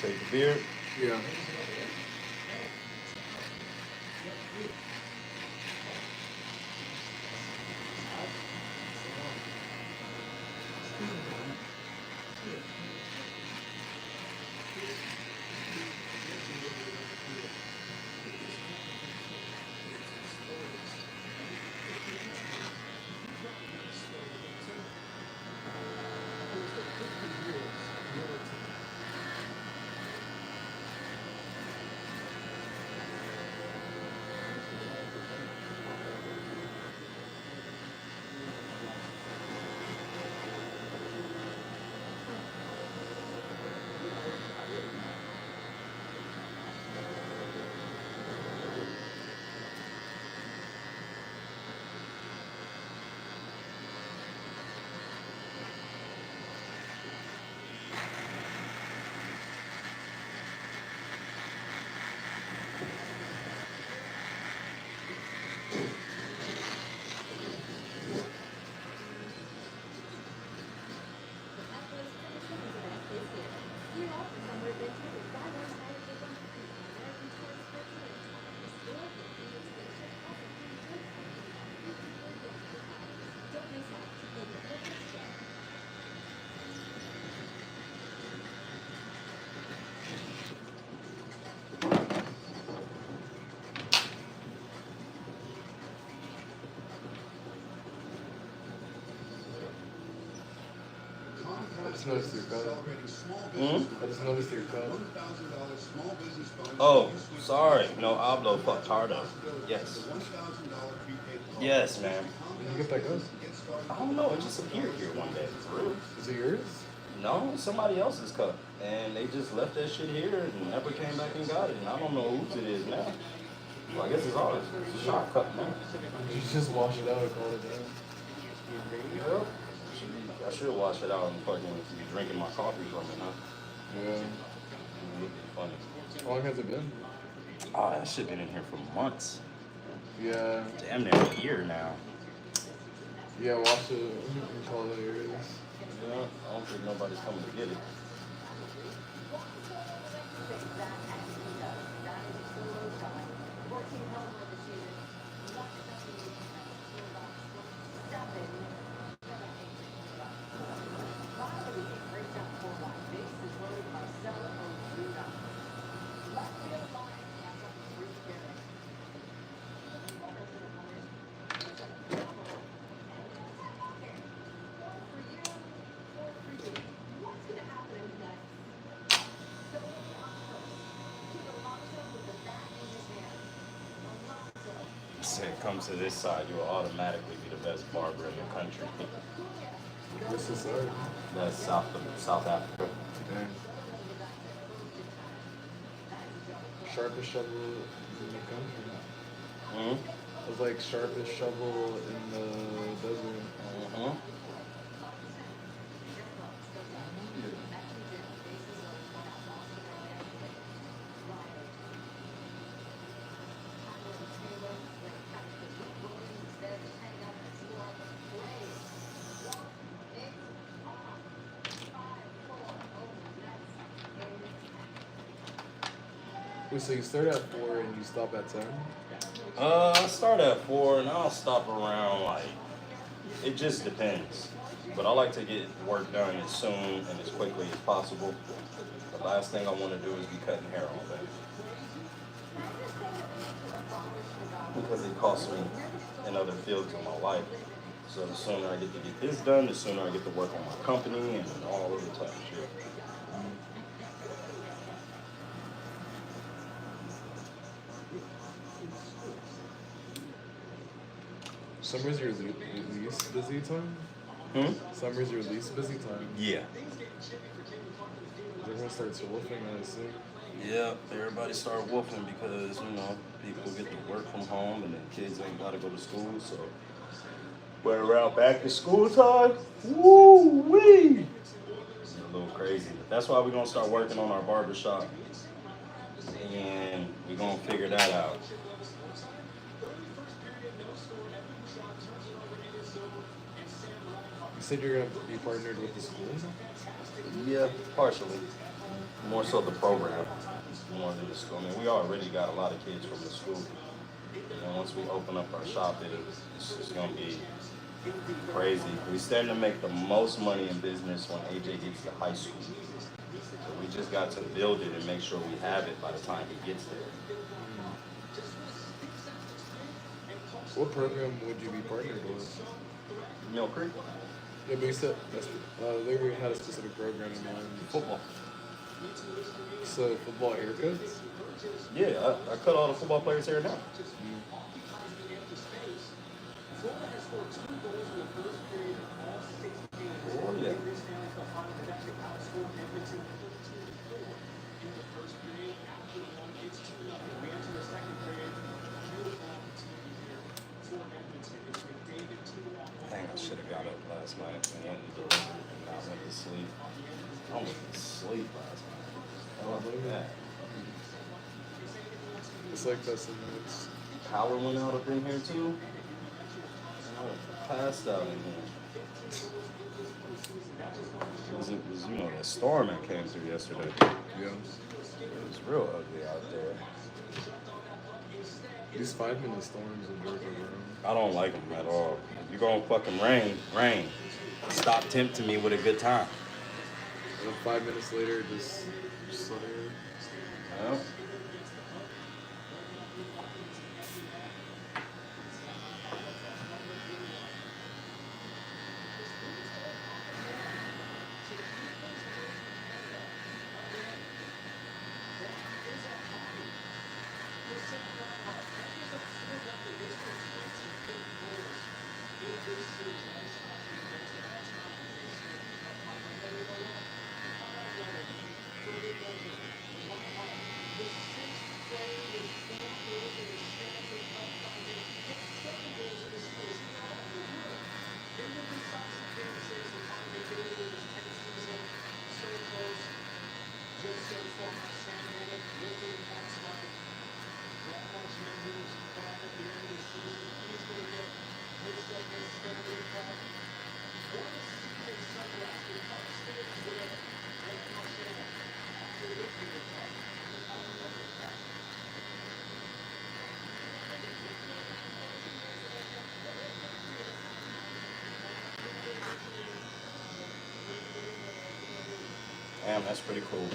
Take the beard. Yeah. just noticed your cut. Hmm? I just noticed your cut. Oh, sorry. No hablo tardo. Yes. Yes, man. Did you get that cut? I don't know. It just appeared here one day. Is it yours? No, somebody else's cup. And they just left that shit here and never came back and got it. And I don't know whose it is now. Well, I guess it's ours. It's a shot cup now. You just wash it out and call it down. Yep. I should wash it out and fucking be drinking my coffee from it, huh? Yeah. It would be funny. How long has it been? Oh, that shit been in here for months. Yeah. Damn near a year now. Yeah, wash it and call it yours. Yeah, I don't think nobody's coming to get it. Say it comes to this side, you will automatically be the best barber in the country. What's this side? That's South Africa. Dang. Sharpest shovel in the country. Mm-hmm. It was like sharpest shovel in the desert. Mm-hmm. Wait, so you start at 4 and you stop at 10? I start at 4 and I'll stop around like, it just depends. But I like to get work done as soon and as quickly as possible. The last thing I want to do is be cutting hair all day. Because it costs me in other fields of my life. So the sooner I get to get this done, the sooner I get to work on my company and all of the type of shit. Summer's your least busy time? Summer's your least busy time? Yeah. Everyone starts wolfing, I assume. Yeah, everybody start wolfing because, people get to work from home and then kids ain't got to go to school, so. But around back to school time, woo-wee! It's a little crazy. But that's why we're going to start working on our barbershop. And we're going to figure that out. You said you're going to be partnered with the school? Yeah, partially. More so the program, more than the school. I mean, we already got a lot of kids from the school. And once we open up our shop, it's going to be crazy. We stand to make the most money in business when AJ gets to high school. So we just got to build it and make sure we have it by the time he gets there. What program would you be partnered with? Mill Creek? Yeah, but you said they already had a specific program in mind. Football. So football haircuts? Yeah, I cut all the football players' hair now. Oh, yeah. Dang, I should have got up last night and went and delivered and I went to sleep. I went to sleep last night. Oh, really? Yeah. It's like that sometimes. Power went out up in here too. And I went passed out in here. It was that storm that came through yesterday. Yeah. It was real ugly out there. These 5-minute storms in Georgia, bro. I don't like them at all. If you're gonna fucking rain. Stop tempting me with a good time. And then 5 minutes later, just sunny. Yeah. That's pretty cool.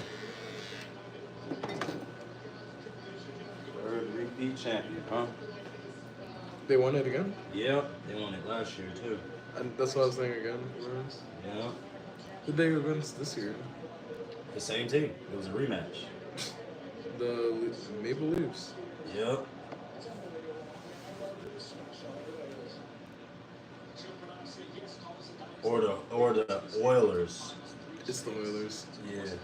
Third repeat champion, huh? They won it again? Yep, they won it last year too. And that's what I was saying again. Yeah. Who they against this year? The same team. It was a rematch. The Maple Leafs. Yep. Or the Oilers. It's the Oilers. Yeah.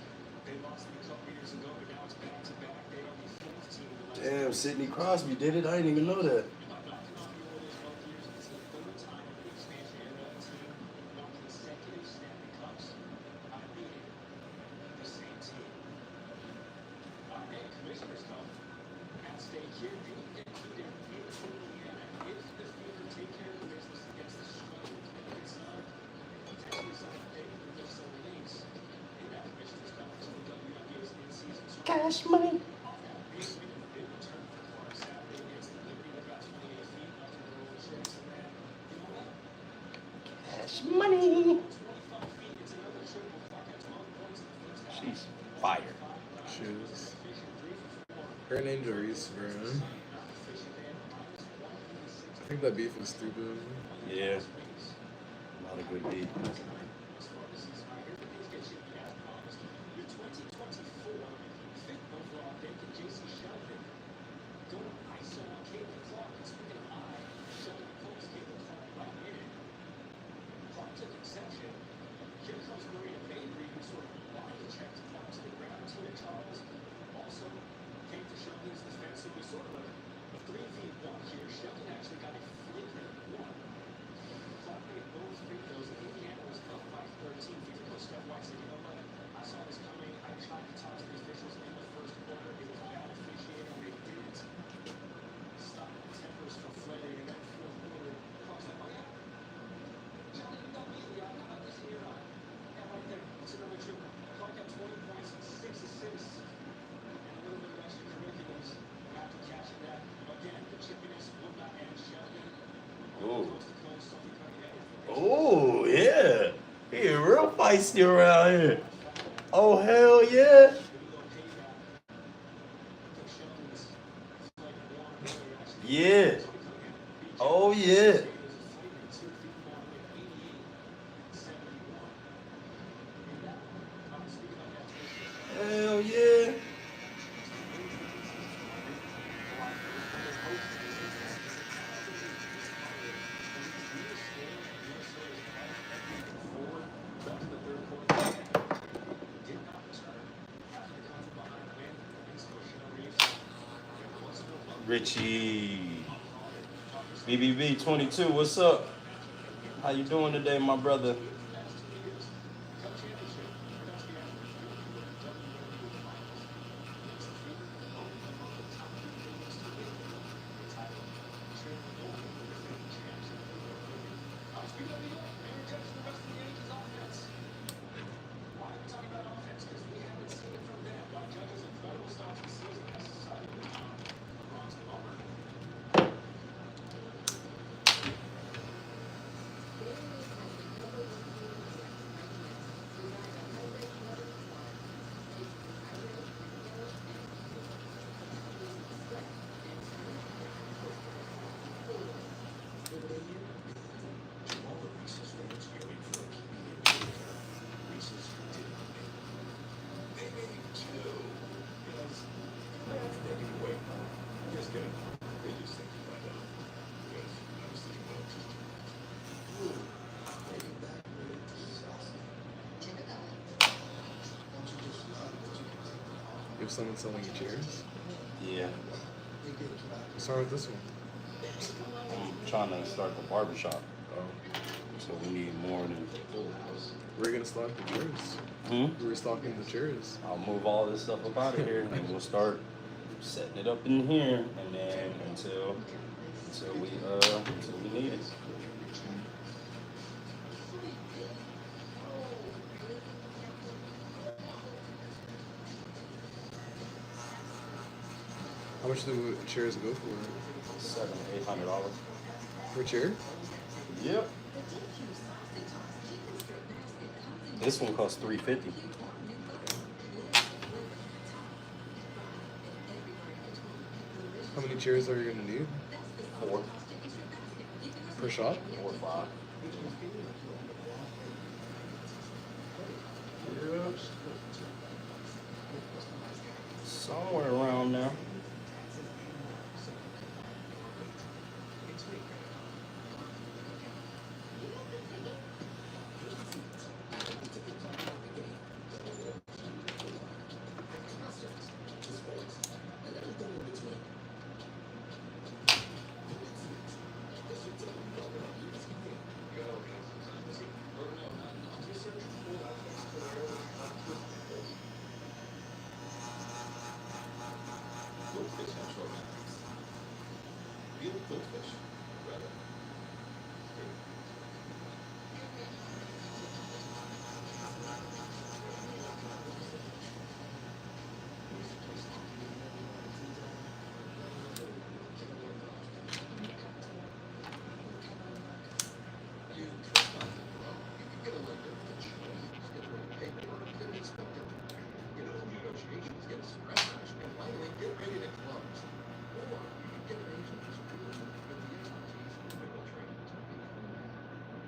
Damn, Sidney Crosby did it. I didn't even know that. Cash money. Cash money. She's fire. Shoes. Her and Angel Reese, bro. I think that beef is stupid. Yeah. A lot of good beat. Oh, yeah. He real feisty around here. Oh, hell yeah. Yeah. Oh, yeah. Hell yeah. Richie. BBB 22, what's up? How you doing today, my brother? If someone's selling you chairs. Yeah. What's wrong with this one? I'm trying to start the barbershop. Oh. So we need more than. We're gonna stock the chairs. Hmm? We're stocking the chairs. I'll move all this stuff up out of here and we'll start setting it up in here and then until we need it. How much do chairs go for? $700-800. Per chair? Yep. This one costs $350. How many chairs are you gonna need 4 per shop? or 5. Yeah. Somewhere around there.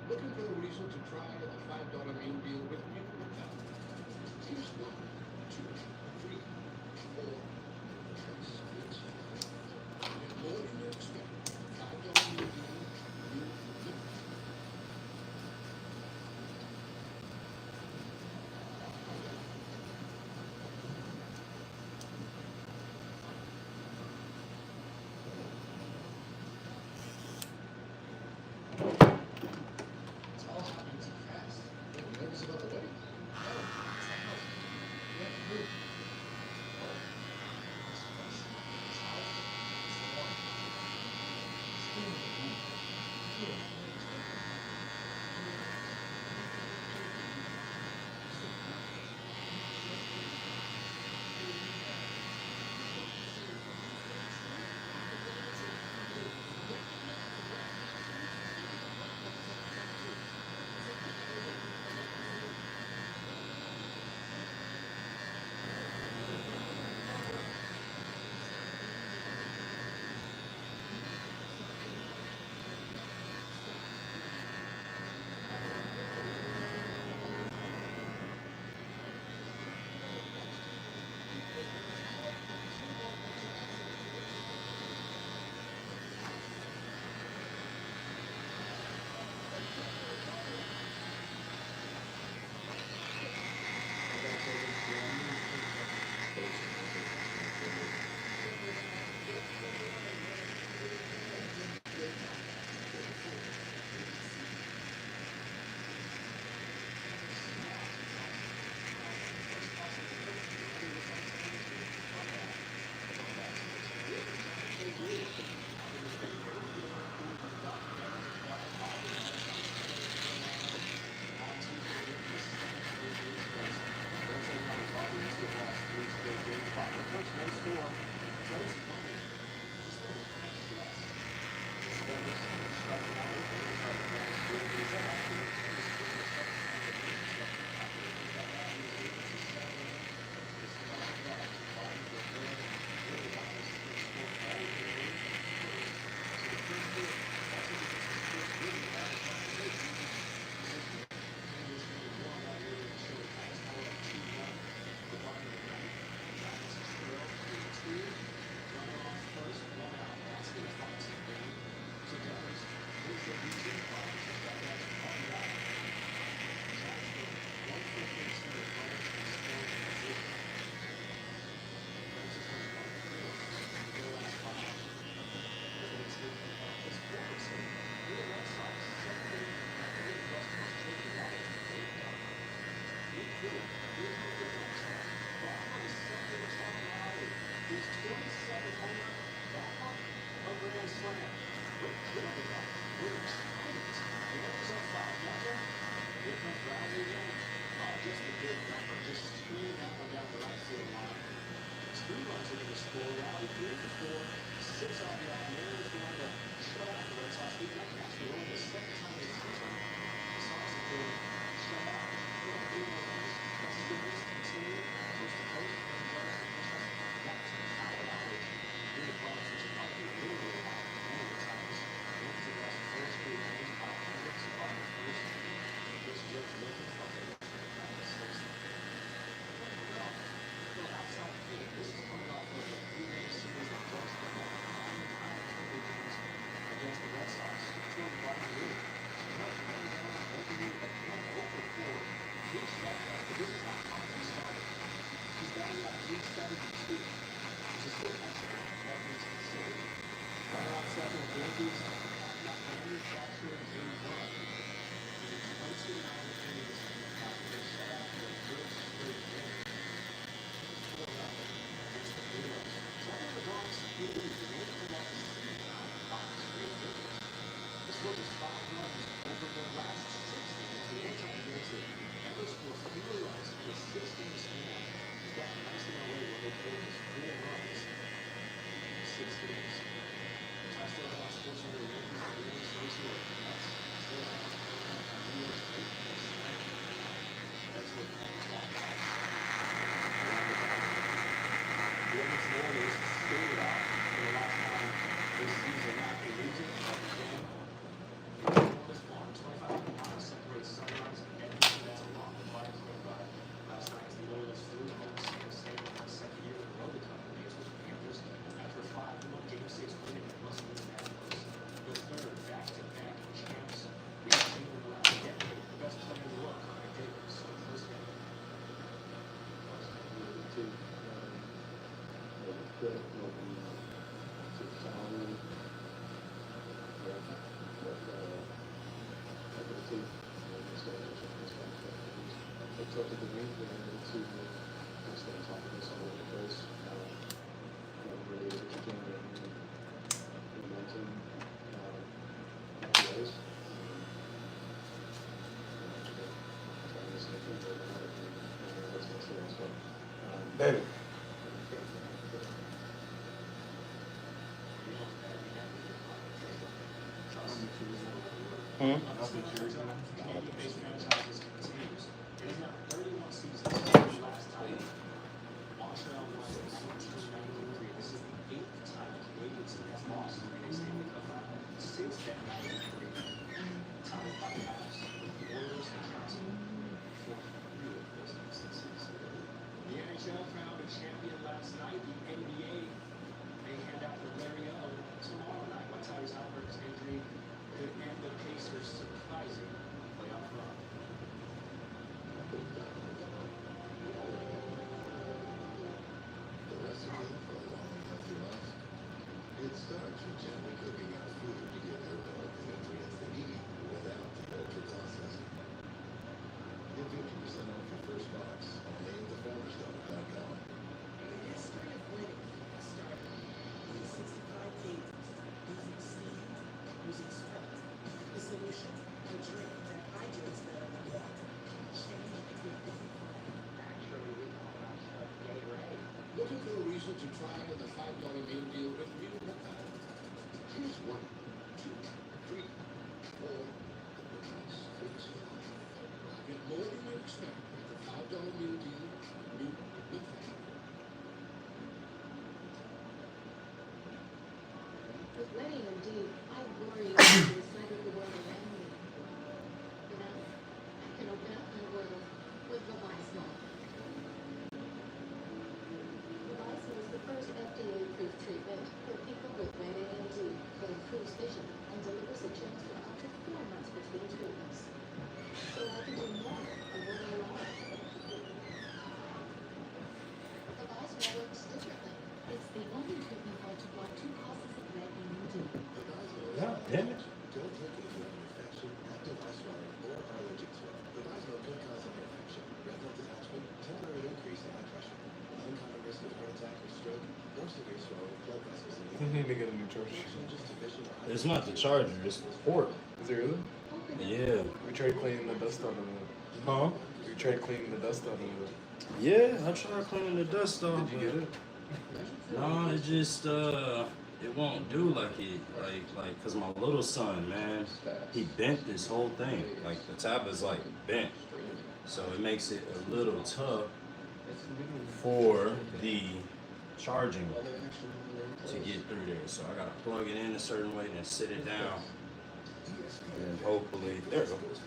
Looking for a reason to try a $5 meal deal with me? Here's 1, 2, 3, 4. And more than you expect. $5 meal deal. It's all happening too fast. You're nervous about the wedding? No, it's the house. You have to move. Baby. Hmm? I'll be curious. It starts with gently cooking our food to give our dog the nutrients they need without the ultra-processing. Get 50% off your first box on namethefarmerstore.com. The history of winning started with 65 days using steam, using sweat. The solution, a drink that hydrates better than water. Change everything. Actually, we call ourselves Gatorade. Looking for a reason to try another $5 meal deal with me? Here's 1, 2, 3, 4. The price is get more than you expect with the $5 meal deal. New with With Lenny and Dee, I worry about the side of the world around me. You know, I can open up my world with Levisol. Levisol is the first FDA-approved treatment for people with wet AMD that improves vision and delivers a chance for up to 4 months between treatments. So I can do more of what I love. Levisol works differently. It's the only treatment to block 2 causes of wet AMD. God damn it. Don't take it if you have an infection, active eye swelling, or allergic swelling. Levisol could cause an infection, retinal detachment, temporary increase in eye pressure, uncommon risk of heart attack or stroke, or severe swelling of blood vessels in the I need to get a new charger. changes to vision or eye. It's not the charger, it's the port. Is it really? Yeah. We tried cleaning the dust out of it. Huh? We tried cleaning the dust out of it. Yeah, I tried cleaning the dust off. Did you get it? No, it just it won't do like cause my little son, man, he bent this whole thing. Like the tab is like bent, so it makes it a little tough for the charging to get through there. So I gotta plug it in a certain way, then sit it down, and hopefully there it goes.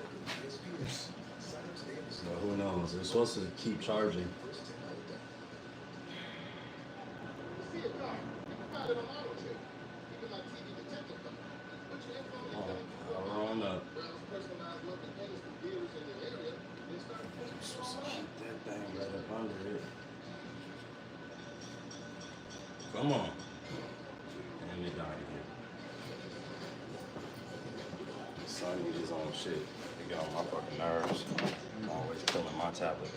But who knows? It's supposed to keep charging. See it, dog. You can find it on AutoTrader. Even like TV detective. Come on. Let me down here. Son need his own shit. They get on my fucking nerves. I'm always killing my tablet.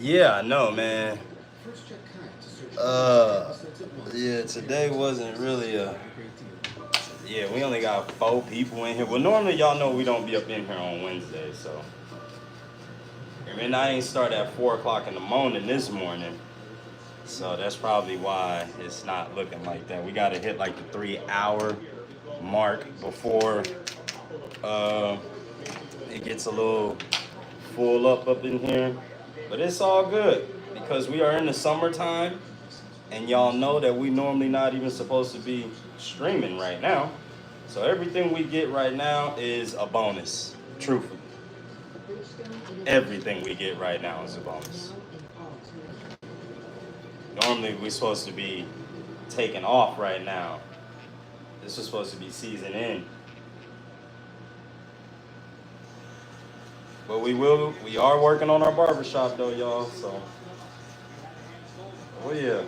Yeah, I know, man. Yeah, today wasn't really a. Yeah, we only got 4 people in here. Well, normally y'all know we don't be up in here on Wednesday, so. I mean, I ain't start at 4 o'clock in the morning this morning, so that's probably why it's not looking like that. We gotta hit like the 3-hour mark before it gets a little full up in here. But it's all good because we are in the summertime, and y'all know that we normally not even supposed to be streaming right now. So everything we get right now is a bonus, truthfully. Everything we get right now is a bonus. Normally we're supposed to be taking off right now. This was supposed to be season in. But we are working on our barbershop though, y'all, so. Oh yeah.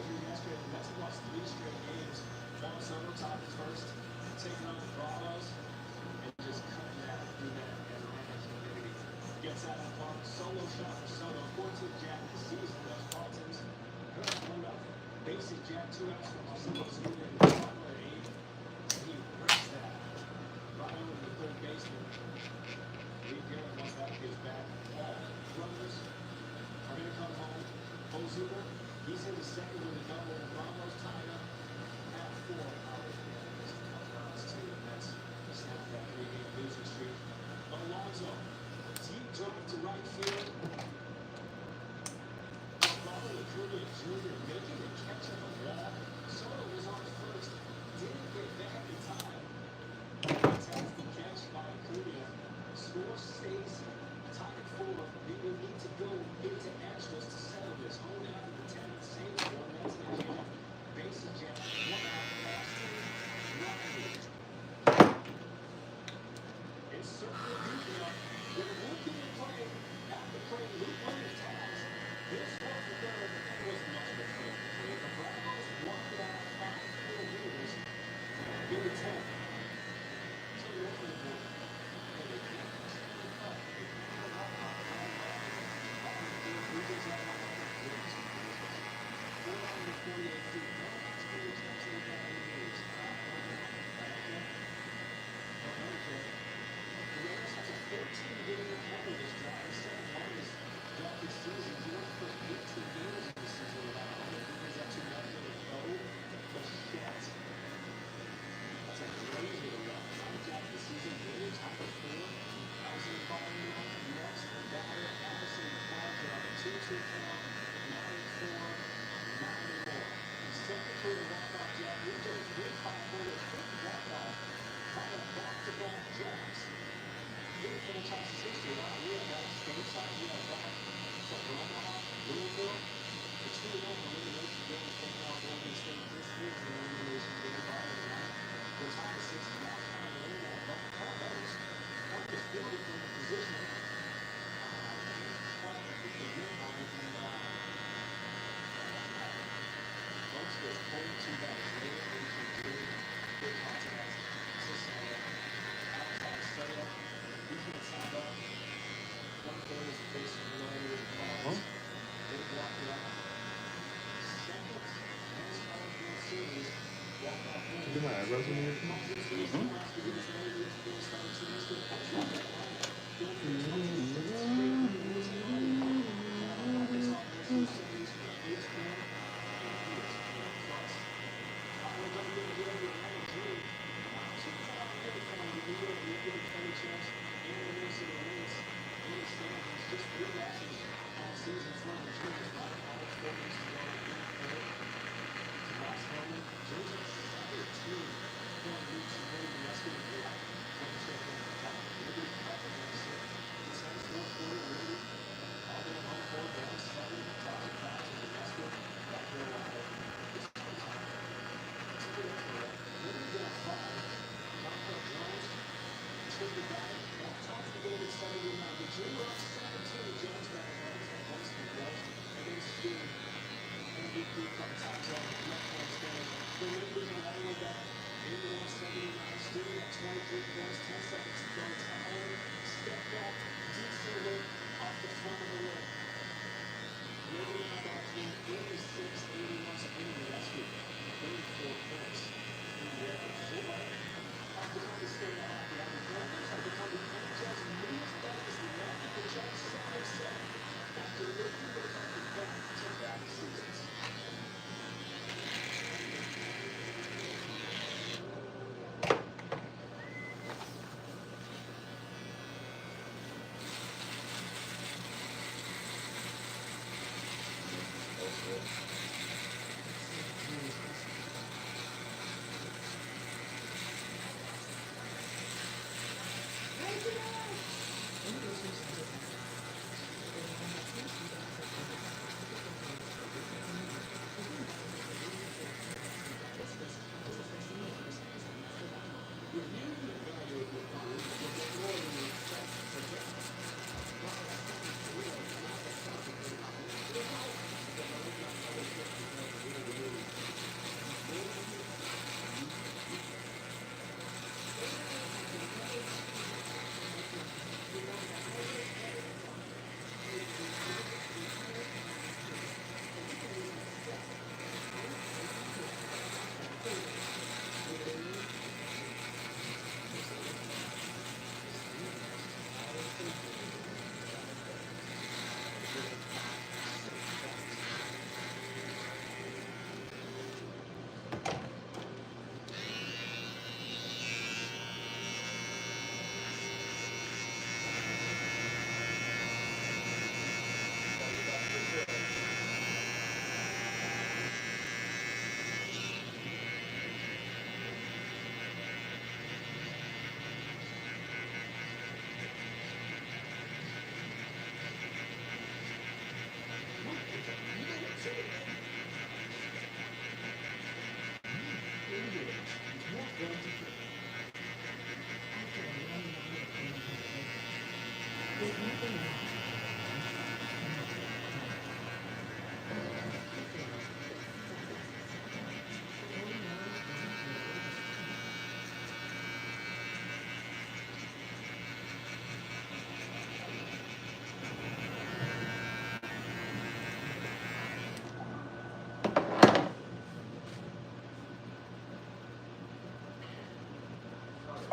Do my eyebrows when you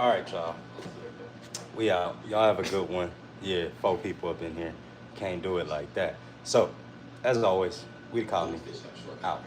All right, y'all. We out. Y'all have a good one. Yeah, 4 people up in here. Can't do it like that. So, as always, we the Colony. Out.